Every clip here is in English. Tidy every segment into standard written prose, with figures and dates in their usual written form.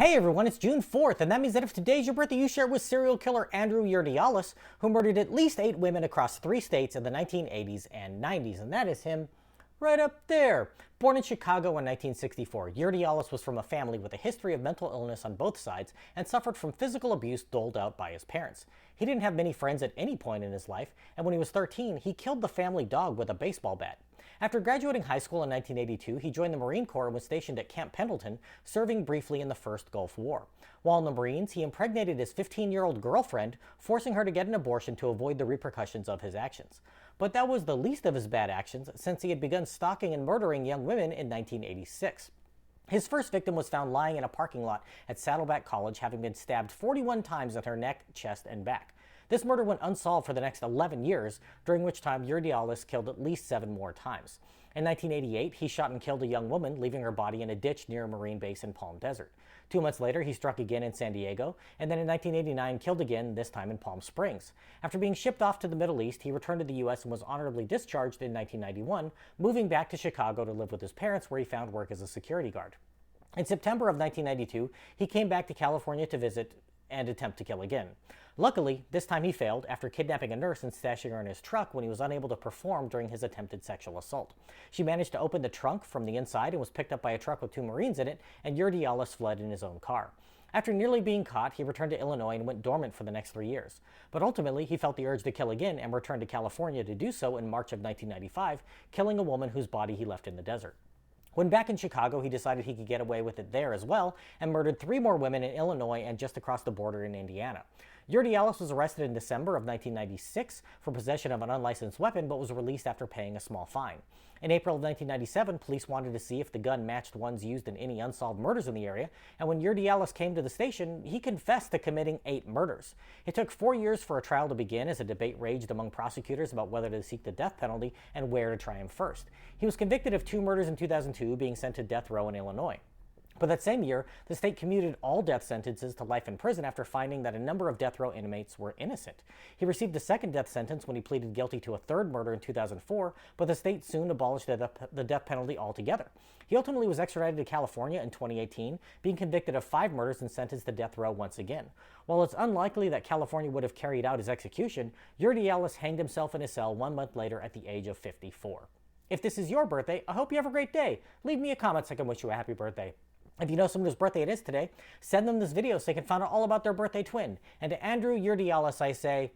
Hey everyone, it's June 4th, and that means that if today's your birthday, you share it with serial killer Andrew Urdiales, who murdered at least 8 women across 3 states in the 1980s and 90s, and that is him right up there. Born in Chicago in 1964, Urdiales was from a family with a history of mental illness on both sides and suffered from physical abuse doled out by his parents. He didn't have many friends at any point in his life, and when he was 13, he killed the family dog with a baseball bat. After graduating high school in 1982, he joined the Marine Corps and was stationed at Camp Pendleton, serving briefly in the First Gulf War. While in the Marines, he impregnated his 15-year-old girlfriend, forcing her to get an abortion to avoid the repercussions of his actions. But that was the least of his bad actions, since he had begun stalking and murdering young women in 1986. His first victim was found lying in a parking lot at Saddleback College, having been stabbed 41 times in her neck, chest, and back. This murder went unsolved for the next 11 years, during which time Urdiales killed at least 7 more times. In 1988, he shot and killed a young woman, leaving her body in a ditch near a Marine base in Palm Desert. 2 months later, he struck again in San Diego, and then in 1989 killed again, this time in Palm Springs. After being shipped off to the Middle East, he returned to the U.S. and was honorably discharged in 1991, moving back to Chicago to live with his parents, where he found work as a security guard. In September of 1992, he came back to California to visit and attempt to kill again. Luckily, this time he failed after kidnapping a nurse and stashing her in his truck when he was unable to perform during his attempted sexual assault. She managed to open the trunk from the inside and was picked up by a truck with 2 Marines in it, and Urdiales fled in his own car. After nearly being caught, he returned to Illinois and went dormant for the next 3 years. But ultimately, he felt the urge to kill again and returned to California to do so in March of 1995, killing a woman whose body he left in the desert. When back in Chicago, he decided he could get away with it there as well, and murdered 3 more women in Illinois and just across the border in Indiana. Urdiales was arrested in December of 1996 for possession of an unlicensed weapon, but was released after paying a small fine. In April of 1997, police wanted to see if the gun matched ones used in any unsolved murders in the area, and when Urdiales came to the station, he confessed to committing 8 murders. It took 4 years for a trial to begin, as a debate raged among prosecutors about whether to seek the death penalty and where to try him first. He was convicted of 2 murders in 2002, being sent to death row in Illinois. But that same year, the state commuted all death sentences to life in prison after finding that a number of death row inmates were innocent. He received a second death sentence when he pleaded guilty to a 3rd murder in 2004, but the state soon abolished the death penalty altogether. He ultimately was extradited to California in 2018, being convicted of 5 murders and sentenced to death row once again. While it's unlikely that California would have carried out his execution, Urdiales hanged himself in his cell 1 month later at the age of 54. If this is your birthday, I hope you have a great day. Leave me a comment so I can wish you a happy birthday. If you know someone whose birthday it is today, send them this video so they can find out all about their birthday twin. And to Andrew Urdiales, I say,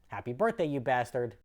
happy birthday, you bastard.